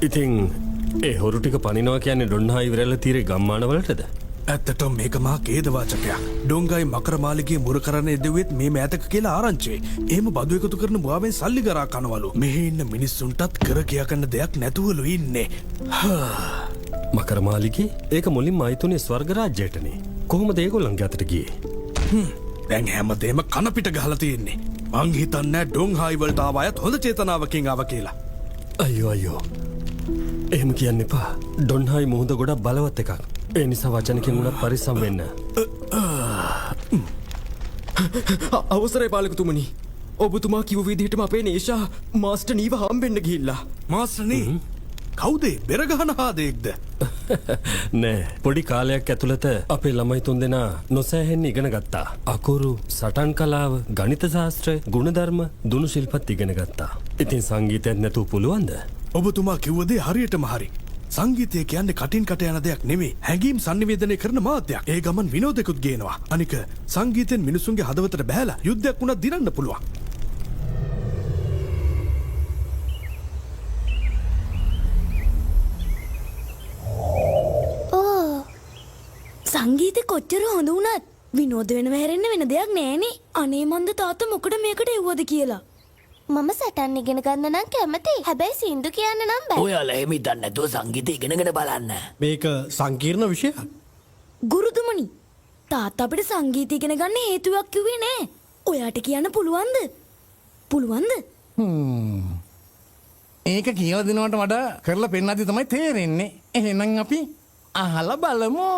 ඉතින් ඒ හොරු ටික පනිනවා කියන්නේ ඩොන්හායි විරල තීරේ ගම්මානවලටද? ඇත්තටම මේක මහා ඛේදවාචකයක්. ඩොංගායි මකරමාලිගේ මුර කරන්න එදෙවෙත් මේ මෑතක කියලා ආරංචි. එහෙම බදු එකතු කරන මුවාවෙන් සල්ලි ගරා කනවලු. මෙහි ඉන්න මිනිස්සුන්ටත් කර කියා ගන්න දෙයක් නැතුවලු ඉන්නේ. මකරමාලිගේ ඒක මුලින්ම ආයතුනේ ස්වර්ග රාජ්‍යයටනේ. කොහොමද ඒගොල්ලන්ගේ අතට ගියේ? දැන් හැමදේම කන පිට ගහලා තියෙන්නේ. මං හිතන්නේ ඩොංහායි වලට ආව අයත් හොඳ චේතනාවකින් ආව කියලා. අයියෝ. එහෙම කියන්න එපා. ඩොන්හායි මුහුද ගොඩක් බලවත් එකක්. ඒ නිසා වචනකින් උනත් පරිස්සම් වෙන්න. අවසරයි පාලකතුමනි. ඔබතුමා කිව්ව විදිහටම අපේ නේෂා මාස්ටර් නීව හම්බෙන්න ගිහිල්ලා. Master knee? කවුද? බෙරගහන හාදෙක්ද? නෑ. පොඩි කාලයක් ඇතුළත අපේ ළමයි තුන්දෙනා නොසෑහෙන්න ඉගෙන ගත්තා. අකුරු, සටන් කලාව, ගණිත ශාස්ත්‍රය, ගුණධර්ම, දුනු ශිල්පත් ඉගෙන ගත්තා. ඉතින් සංගීතයක් නැතුව පුළුවන්ද? ඔබතුමා කිව්ව දේ හරියටම හරි. සංගීතය කියන්නේ කටින් කට යන දෙයක් නෙමෙයි. හැඟීම් sannivedanaya කරන මාධ්‍යයක්. ඒ ගමන් විනෝදයකුත් ගේනවා. අනික සංගීතයෙන් මිනිසුන්ගේ හදවතට බහැලා යුද්ධයක් වුණත් දිනන්න පුළුවන්. සංගීතේ කොච්චර හොඳ වුණත් විනෝද වෙනව හැරෙන්න වෙන දෙයක් නෑනේ. අනේ මන්ද තාත්තා මොකද මේකට එව්වද කියලා. මම සටන් ඉගෙන ගන්න නම් කැමති. හැබැයි සින්දු කියන්න නම් බෑ. ඔයාලා එහෙම හිතන්නේ නැතුව සංගීතය ඉගෙනගෙන බලන්න. මේක සංකීර්ණ විෂයක්. ගුරුතුමනි, තාත්තා අපිට සංගීතය ඉගෙන ගන්න හේතුවක් කිව්වේ නෑ. ඔයාට කියන්න පුළුවන්ද? පුළුවන්ද? ඒක කියලා දෙනවට වඩා කරලා පෙන්නද්දි තමයි තේරෙන්නේ. එහෙනම් අපි අහලා බලමු.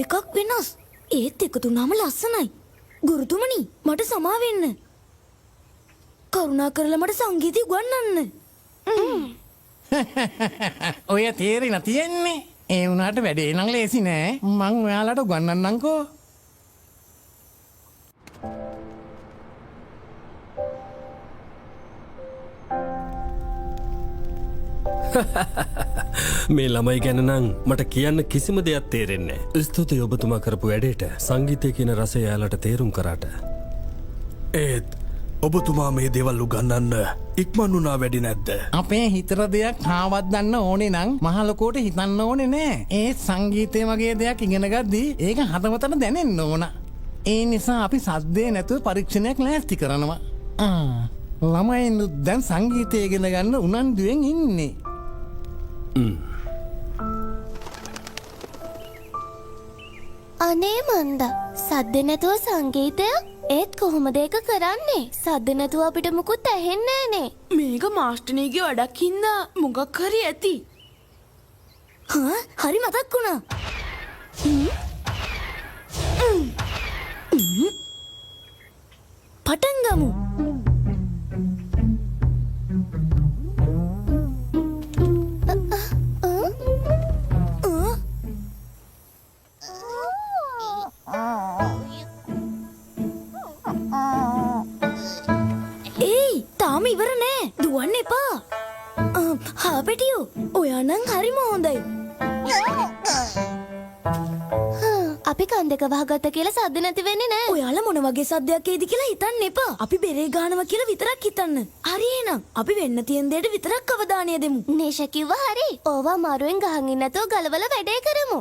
එකක් වෙනස්. ඒත් එකතු වුණාම ලස්සනයි. ගුරුතුමනි, මට සමා වෙන්න. කරුණා කරලා මට සංගීතය උගන්වන්න. ඔය තේරෙන තියෙන්නේ. ඒ වුණාට වැඩේ නම් ලේසි නෑ. මං ඔයාලට උගන්වන්නම්කෝ. මේ ළමයි ගැන නම් මට කියන්න කිසිම දෙයක් තේරෙන්නේ නැහැ. ස්තුතියි ඔබතුමා කරපු වැඩේට. සංගීතය කියන රසය යාලට තේරුම් කරාට. ඒත් ඔබතුමා මේ දේවල් උගන්වන්න ඉක්මන් වුණා වැඩි නැද්ද? අපේ හිතර දෙයක් හාවද්දන්න ඕනේ නම් මහ ලොකෝට හිතන්න ඕනේ නෑ. ඒ සංගීතය වගේ දෙයක් ඉගෙන ගද්දී ඒක හදවතට දැනෙන්න ඕන. ඒ නිසා අපි සද්දේ නැතුව පරීක්ෂණයක් ලෑස්ති කරනවා. ළමයිනුත් දැන් සංගීතය ඉගෙන ගන්න උනන්දුවෙන් ඉන්නේ. අනේ මන්ද සද්ද නැතුව සංගීතයක්? ඒත් කොහොමද ඒක කරන්නේ? සද්ද නැතුව අපිට මුකුත් ඇහෙන්නේ නෑනේ. මේක මාස්ටර්නීගේ වැඩක් හින්දා මොකක් හරි ඇති. හරි මතක් වුණා. පටන් ගමු. ඉවර නෑ. දුවන්න එපා. හාපෙටියෝ, ඔයා නම් හරිම හොඳයි. අපි කන්දක වහගත්ත කියලා සද්ද නැති වෙන්නේ නෑ. ඔයාලා මොන වගේ සද්දයක් එයිද කියලා හිතන්න එපා. අපි බෙරේ ගානවා කියලා විතරක් හිතන්න. හරි එහෙනම් අපි වෙන්න තියෙන දෙයට විතරක් අවධානය දෙමු. නේෂා කිව්වා හරි. ඕවා මාරුවෙන් ගහන් ඉන්න නැතුව ගලවලා වැඩේ කරමු.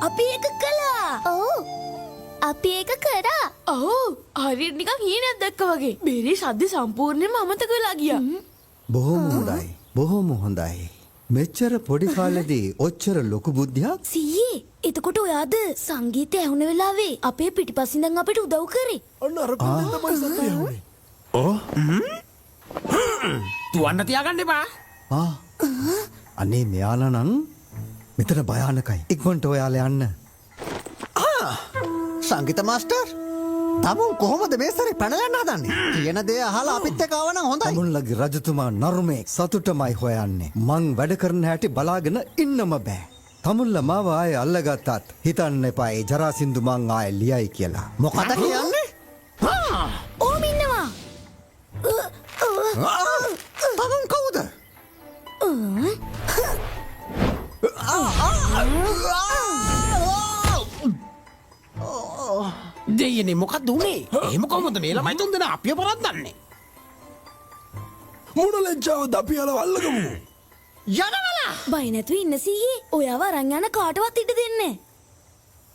අපි ඒක කළා. ඔව් අපි ඒක කරා. ඔව් හරියට නිකන් හීනයක් දැක්කා වගේ. බේරි සද්ද සම්පූර්ණයෙන්ම අමතක වෙලා ගියා. බොහොම හොඳයි. බොහොම හොඳයි. මෙච්චර පොඩි කාලෙදී ඔච්චර ලොකු බුද්ධියක් සීයේ එතකොට ඔයාද සංගීතය ඇහුන වෙලාවේ අපේ පිටිපස්සින් ඉඳන් අපිට උදව් කරේ. අන්න අර පිටින් තමයි සද්දය ඇහුනේ. තුවන්න තියාගන්න එපා. අනේ මෙයාලා නම් මෙතන භයානකයි. ඉක්මනට ඔයාලා යන්න. සංගීත මාස්ටර් තමුන් කොහොමද මේ සැරේ පැනලන්න හදන්නේ? කියන දේ අහලා අපිත් එක්ක ආව නම් හොඳයි. තමුන්ලගේ රජතුමා නරුමේ සතුටමයි හොයන්නේ. මං වැඩ කරන හැටි බලාගෙන ඉන්නම බෑ. තමුන්ල මාව ආයේ අල්ලගත්තත් හිතන්න එපා ඒ ජරාසින්දු මං ආයේ ලියයි කියලා. මොකද කියන්නේ? ඕම ඉන්නවා. තමුන් කවුද? දෙයනේ මොකක්ද උනේ? එහෙම කොහොමද මේ ළමයි තුන්දෙනා අපිව පරද්දන්නේ? මොන ලැජ්ජාවද අපි අර අල්ලගමු. යනවලා. බය නැතුව ඉන්න සීයේ. ඔයාව අරන් යන කාටවත් ඉඩ දෙන්නේ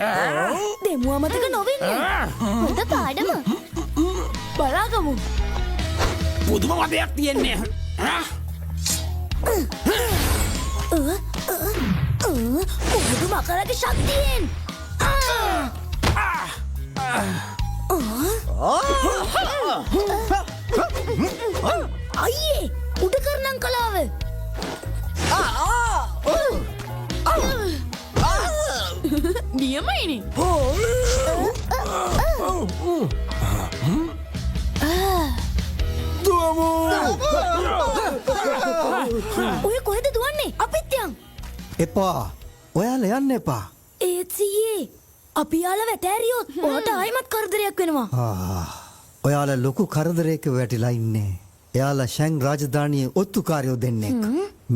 නැහැ. දෙමු අමතක නොවෙන්න. හොඳ පාඩම. බලාගමු. පුදුම වදයක් තියෙන්නේ. කොහොමද මකරගේ ශක්තියෙන්? අයියේ උඩ කරනම් කලාව. නියමයිනේ. ඔය කොහෙද දුවන්නේ? අපිත් යන්. එපා. ඔයාලා යන්න එපා. ඒත් සීයේ අපි යාළ වැතෑරියොත් ඔයාට ආයිමත් කරදරයක් වෙනවා. ඔයාලා ලොකු කරදරයක වැටිලා ඉන්නේ. එයාලා ෂැන් රාජධානියේ ඔත්තුකාරයෝ දෙන්නෙක්.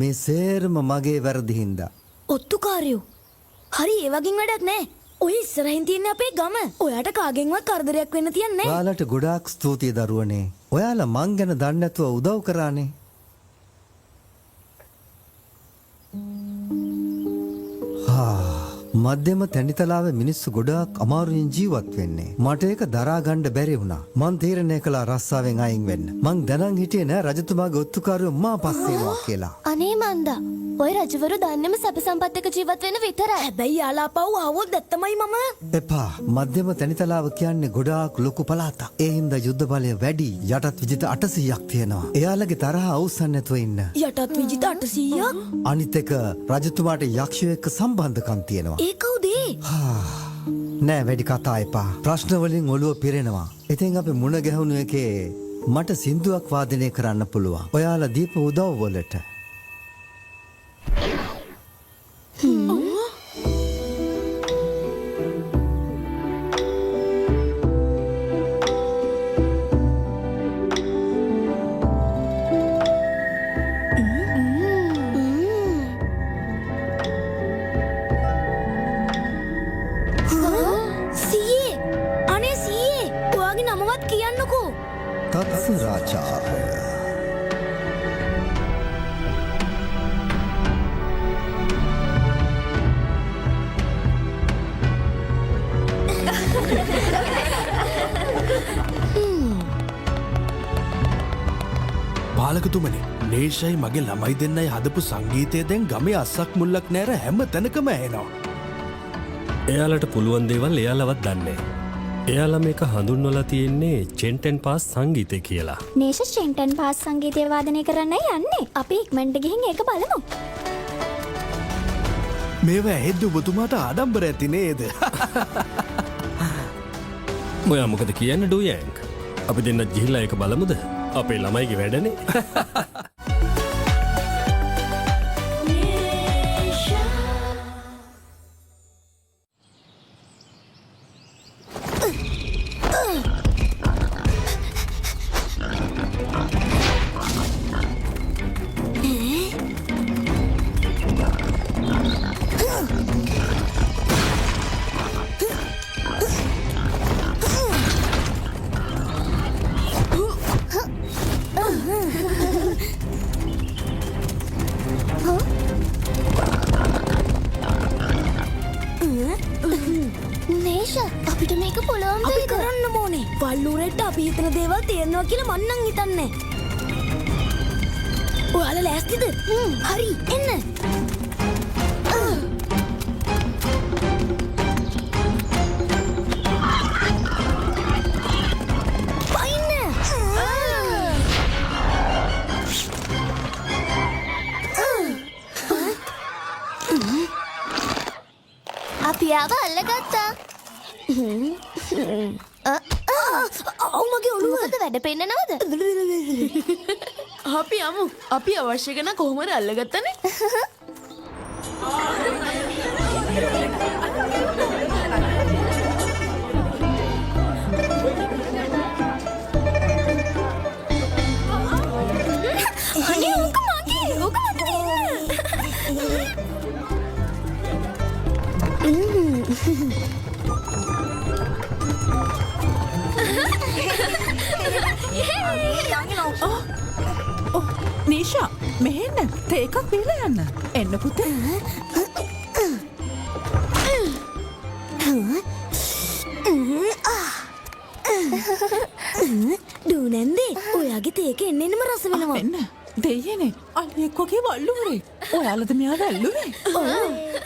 මේ සේරම මගේ වැරදි හින්දා. ඔත්තුකාරයෝ. හරි ඒ වගේ වැඩක් නෑ. ඔය ඉස්සරහින් තියෙන අපේ ගම. ඔයාට කාගෙන්වත් කරදරයක් වෙන්න තියන්නේ නෑ. ඔයාලට ගොඩාක් ස්තුතියි දරුවනේ. ඔයාලා මං ගැන දන්නේ නැතුව උදව් කරානේ. මධ්‍යම තැනිතලාවේ මිනිස්සු ගොඩාක් අමාරුවෙන් ජීවත් වෙන්නේ. මට ඒක දරා ගන්න බැරි වුණා. මං තීරණය කළා රස්සාවෙන් අයින් වෙන්න. මං දැනන් හිටියේ නෑ රජතුමාගේ ඔත්තුකාරයෝ මා පස්සේ එනවා කියලා. අනේ මන්දා. ඔය රජවරු දන්නේම සැප සම්පත් එක ජීවත් වෙන විතරයි. හැබැයි යාලා පව් ආවොත් දැත්තමයි මම. එපා. මධ්‍යම තැනිතලාව කියන්නේ ගොඩාක් ලොකු පළාතක්. ඒ හින්දා යුද්ධ බලය වැඩි. යටත් විජිත 800ක් තියෙනවා. එයාලගේ තරහ අවසන් නැතුව ඉන්න. යටත් විජිත 800ක්? අනිත් එක රජතුමාට යක්ෂයෝ එක්ක සම්බන්ධකම් තියෙනවා. ඒ කවුද? නෑ වැඩි කතා එපා. ප්‍රශ්න වලින් ඔළුව පිරෙනවා. ඉතින් අපි මුණ ගැහුණු එකේ මට සින්දුවක් වාදනය කරන්න පුළුවන්. ඔයාලා දීප උදව් වලට. තත්සරාචාර්ය පාලකතුමනි නේෂයි මගේ ළමයි දෙන්නයි හදපු සංගීතය දැන් ගමේ අස්සක් මුල්ලක් නෑර හැම තැනකම ඇහෙනවා. එයාලට පුළුවන් දේවල් එයාලවත් දන්නේ. එයාලා මේක හඳුන්වලා තියෙන්නේ චෙන්ටන් පාස් සංගීතය කියලා. නේෂ චෙන්ටන් පාස් සංගීතය වාදනය කරන්නයි යන්නේ. අපි ඉක්මනට ගිහින් ඒක බලමු. මේවා ඇහෙද්දි ඔබතුමාට ආඩම්බර ඇති නේද? ඔයා මොකද කියන්නේ ඩෝයෑන්ක්? අපි දෙන්න ගිහිල්ලා ඒක බලමුද? අපේ ළමයිගේ වැඩනේ. නේෂ අපිට මේක පුළුවන් අපි වේද? කරන්න ඕනේ. වල්ලුරෙට අපි හිතන දේවල් තේරෙනවා කියලා මං නම් හිතන්නේ. ඔයාලා ලෑස්තිද? හරි එන්න. අපි ආව අල්ලගත්තා. ඔව් මගේ ඔළුව. මොකද වැඩ පෙන්නනවද? අපි යමු. අපි අවශ්‍ය කරන කොහොමද අල්ලගත්තනේ? අනේ ඕක මගේ. ඕක මට නීෂා මෙහෙන්න තේ එකක් බීලා යන්න. එන්න පුතේ. දූනන්දේ ඔයාගේ තේක එන්නෙන්නම රස වෙනවා. එන්න. දෙයියනේ අල්ලෙක් වගේ වල්ලුවරේ. ඔයාලද මෙයාව ඇල්ලුවේ?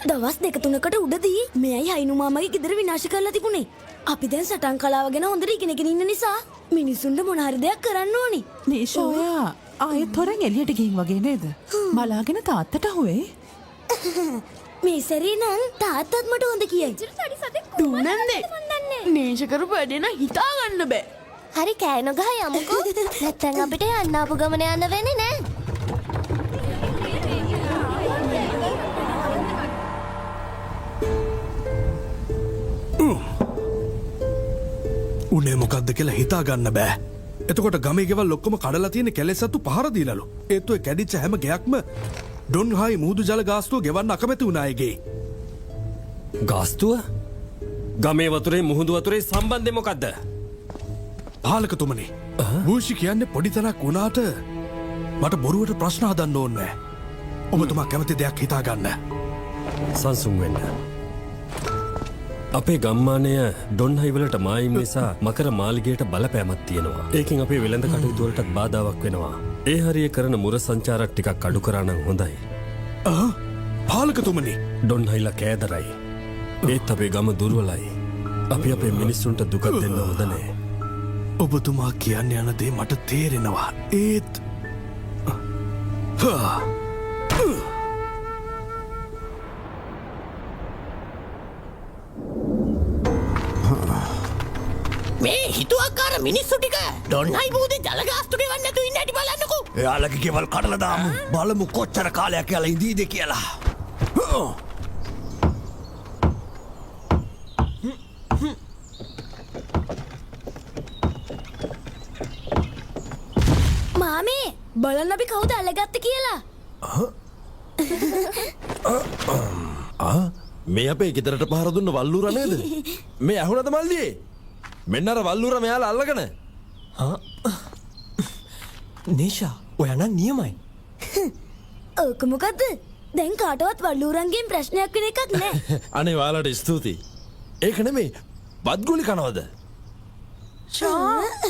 දවස් දෙක තුනකට උඩදී මෙයයි හයිනු මාමගේ ගෙදර විනාශ කරලා තිබුණේ. අපි දැන් සටන් කලාව ගැන හොඳට ඉගෙනගෙන ඉන්න නිසා මිනිස්සුන්ට මොන හරි දෙයක් කරන්න ඕනි. නීෂා ඔයා ආයෙත් හොරෙන් එළියට ගිහින් වගේ නේද? බලාගෙන තාත්තට අහුවේ. මේ සැරේ නම් තාත්තත් මට හොඳ කියයි. දූනන්දේ නේෂ කරපු වැඩේ නම් හිතා ගන්න බෑ. හරි කෑ නොගහ යමුකෝ. නැත්තම් අපිට යන්න ආපු ගමන යන්න වෙන්නේ නෑ. උනේ මොකක්ද කියලා හිතා ගන්න බෑ. එතකොට ගමේ ගෙවල් ඔක්කොම කඩලා තියෙන කැලෙසත්තු පහර දීලාලු. ඒත් ඔය කැඩිච්ච හැම ගයක්ම ඩොන් හායි මූදු ජල ගාස්තුව ගෙවන්න අකමැති වුණා ඒගේ. ගාස්තුව? ගමේ වතුරේ මුහුදු වතුරේ සම්බන්ධය මොකද්ද? පාලකතුමනි. වූෂි කියන්නේ පොඩි තැනක් වුණාට මට බොරුවට ප්‍රශ්න හදන්න ඕනේ නෑ. ඔබතුමා කැමති දෙයක් හිතා ගන්න. සංසුන් වෙන්න. අපේ ගම්මානය ඩොන්හයිවලට මායිම් නිසා මකර මාලිගයට බලපෑමක් තියෙනවා. ඒකින් අපේ වෙළඳ කටයුතු වලටත් බාධාවක් වෙනවා. ඒ හරිය කරන මුර සංචාරක් ටිකක් අඩු කරා නම් හොඳයි. පාලකතුමනි. ඩොන්හයිලා කෑදරයි. ඒත් අපේ ගම දුර්වලයි. අපි අපේ මිනිස්සුන්ට දුකක් දෙන්න හොඳ නෑ. ඔබතුමා කියන්න යන දේ මට තේරෙනවා. ඒත් මේ හිතුවක්කාර මිනිස්සු ටික ඩොන්හයි බූදේ ජලගාස්තු ගෙවන්න නැතුව ඉන්න හැටි බලන්නකෝ. එයාලගේ ගෙවල් කඩලා දාමු. බලමු කොච්චර කාලයක් කියලා ඉඳීද කියලා. මාමේ බලන්න අපි කවුද අල්ලගත්තේ කියලා. මේ අපේ ගෙදරට පහර දුන්න වල්ලුර නේද? මේ ඇහුණද මල්ලියේ? මෙන්න අර වල්ලුර මෙයාලා අල්ලගෙන. නීෂා ඔයා නම් නියමයි. ඕක මොකද්ද? දැන් කාටවත් වල්ලුරන්ගෙන් ප්‍රශ්නයක් වෙන එකක් නෑ. අනේ ඔයාලට ස්තුතියි. ඒක නෙමෙයි බත්ගුලි කනවද?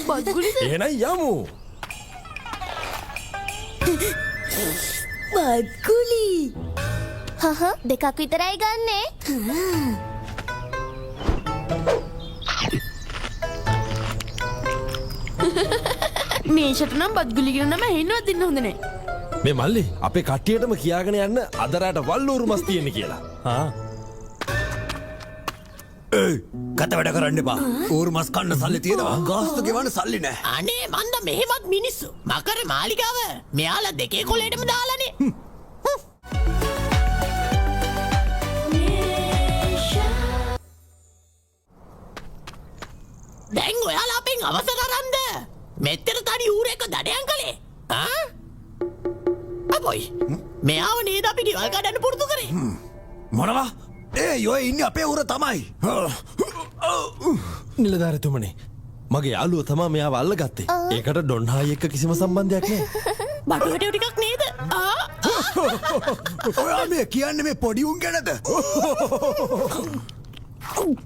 බත්ගුලිද? එහෙනම් යමු. බත්ගුලි. හහ දෙකක් විතරයි ගන්නේ. නේෂට නම් බත්ගුලි කියන නම හෙන්නවත් දෙන්න හොඳ නෑ. මේ මල්ලි අපේ කට්ටියටම කියාගෙන යන්න අද රාට වල්ලුරු මස් තියෙන්නේ කියලා. කත වැඩ කරන්න එපා. ඌරු මස් කන්න සල්ලි තියෙනවා. ගාස්තු ගෙවන්න සල්ලි නෑ. අනේ මන්ද මෙහෙමත් මිනිස්සු මකර මාලිගාව මෙයාලා දෙකේ කොලේටම දාලානේ. දැන් ඔයාලා අපෙන් අවසර අරන්ද මෙච්චර තනි ඌරෙක්ව දඩයන් කළේ? අපොයි මෙයාව නේද අපි ගෙවල් කඩන්න පුරුදු කරේ? මොනවා? ඒ යෝය ඉන්නේ අපේ ඌර තමයි. නිලධාරිතුමනි මගේ යාළුව තමා මෙයාව අල්ලගත්තේ. ඒකට ඩොන්හායි එක්ක කිසිම සම්බන්ධයක් නෑ. බටුවටව ටිකක් නේද? ඔයා මේ කියන්නේ මේ පොඩි උන් ගැනද?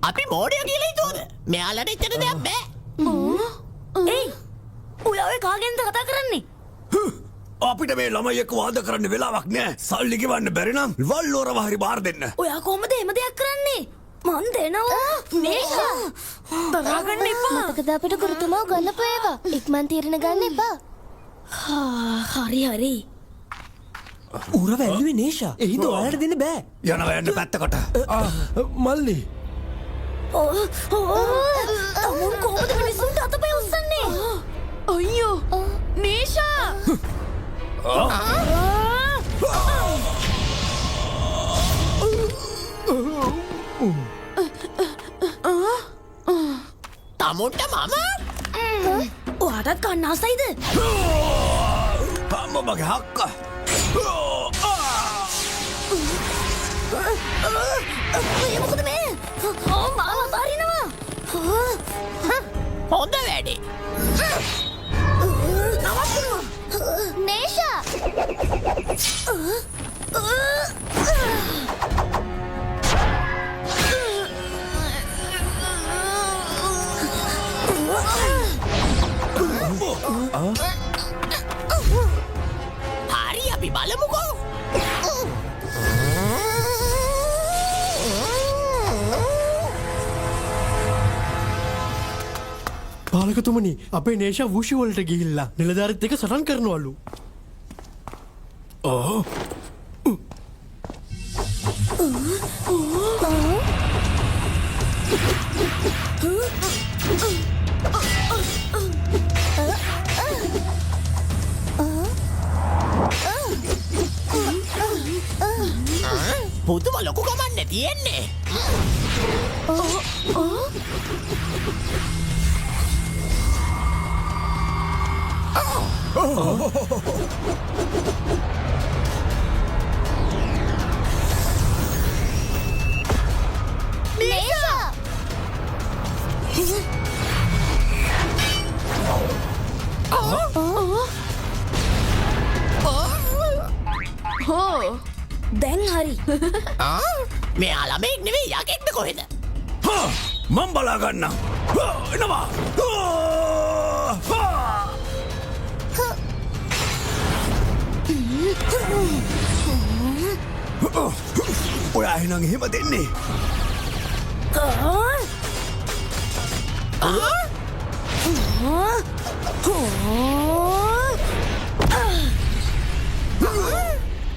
අපි මෝඩයෝ කියලා හිතුවද? මෙයාලට එච්චර දෙයක් බෑ. එයි ඔයා ඔය කාගෙන්ද කතා කරන්නේ? අපිට මේ ළමයි එක්ක වාද කරන්න වෙලාවක් නෑ. සල්ලි ගෙවන්න බැරි නම් වල්ලෝරව හරි බාර දෙන්න. ඔයා කොහමද එහෙම දෙයක් කරන්නේ? මන් දෙනවා. නේෂා දරාගන්න එපා. මතකද අපිට ගුරුතුමා ගන්නපු ඒවා? ඉක්මන් තීරණ ගන්න එපා. හරි හරි. උර වැල්ලුවේ නේෂා. එහිද ඔයාලට දෙන්න බෑ. යනවා යන්න පැත්තකට. මල්ලි තමුන් කොහොමද මිනිස්සුන්ට අතපය උස්සන්නේ? අයියෝ නේෂා තමුන්ට මම ඔයාටත් කන්න ආසයිද? අම්මගේ හක්කා. මොකද මේ? මාව අතාරිනවා. හොඳ වැඩේ. නේෂා හරි අපි බලමුකෝ. පාලකතුමනි අපේ නේෂා වූෂි වලට ගිහිල්ලා නිලධාරිත් එක්ක සටන් කරනවලු. පුදුම ලොකු ගමන්නේ තියෙන්නේ. නේෂා හෝ දැන් හරි. මෙයා ළමෙක් නෙවෙයි යකෙක්ද කොහෙද? මම බලා ගන්නම්. එනවා. ඔයා එහෙනම් එහෙම දෙන්නේ.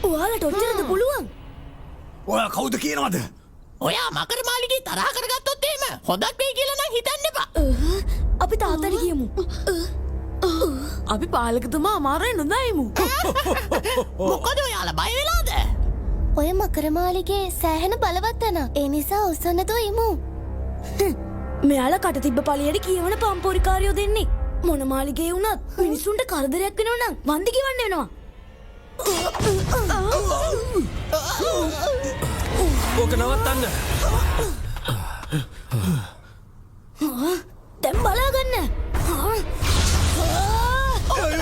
ඔයාලට ඔච්චරද පුළුවන්? ඔයා කවුද කියනවද? ඔයා මකර මාලිගේ තරහ කරගත්තොත් එහෙම හොඳක් වෙයි කියලා නම් හිතන්න එපා. අපි තාත්තට කියමු. අපි පාලකතුමා අමාරුවෙන් නොදයිමු. මොකද ඔයාලා බය වෙලාද? ඔය මකරමාලිගේ සෑහෙන බලවත් තැනක්. ඒ නිසා උස්සන්නතෝ ඉමු. මෙයාලා කට තිබ්බ පළියට කියවන පම්පෝරිකාරයෝ දෙන්නේ. මොන මාලිගේ වුණත් මිනිස්සුන්ට කරදරයක් වෙනවා නම් වන්දි කියවන්න වෙනවා. ඕක නවත්තන්න. දැන් බලාගන්න.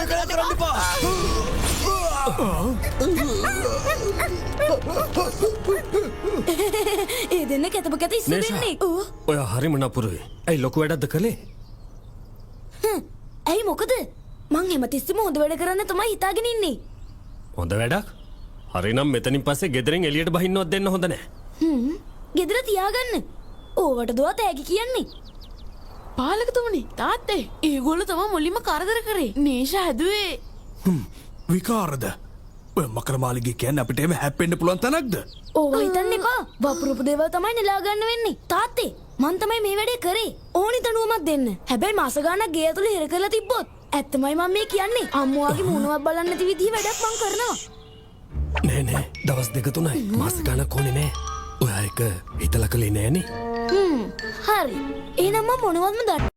කරන්න එපා. ඒ දෙන්න කැතප කැත ඉස්ස වෙන්නේ. ඔය හරිම නපුරුයි. ඇයි ලොකු වැඩක්ද කළේ? ඇයි මොකද? මං හැමතිස්සෙම හොඳ වැඩ කරන්න තමයි හිතාගෙන ඉන්නේ. හොඳ වැඩක්? හරිනම් මෙතනින් පස්සේ ගෙදරින් එළියට බහින්නවත් දෙන්න හොඳ නැහැ. ගෙදර තියාගන්න. ඕවට දුව තෑගි කියන්නේ. පාලකතුමනි තාත්තේ ඒගොල්ලෝ තමයි මුලින්ම කරදර කරේ. නේෂා හැදුවේ විකාරද? ඔය මකරමාලිගේ කියන්නේ අපිට එහෙම හැප්පෙන්න පුළුවන් තැනක්ද? ඕවා හිතන්න එපා. වපුරපු දේවල් තමයි නෙලා ගන්න වෙන්නේ. තාත්තේ මං තමයි මේ වැඩේ කරේ. ඕනි තනුවමක් දෙන්න. හැබැයි මාස ගාණක් ගේ ඇතුලේ හිර කරලා තිබ්බොත් ඇත්තමයි මම මේ කියන්නේ. අම්මුවාගේ මූණවත් බලන්න නැති විදිහ වැඩක් මං කරනවා. නෑ දවස් දෙක තුනයි මාස ගාණක් ඕනේ නෑ. ඔයා එක හිතලා කළේ නෑනේ. හරි. එහෙනම් මම මොනවත්ම දන්නේ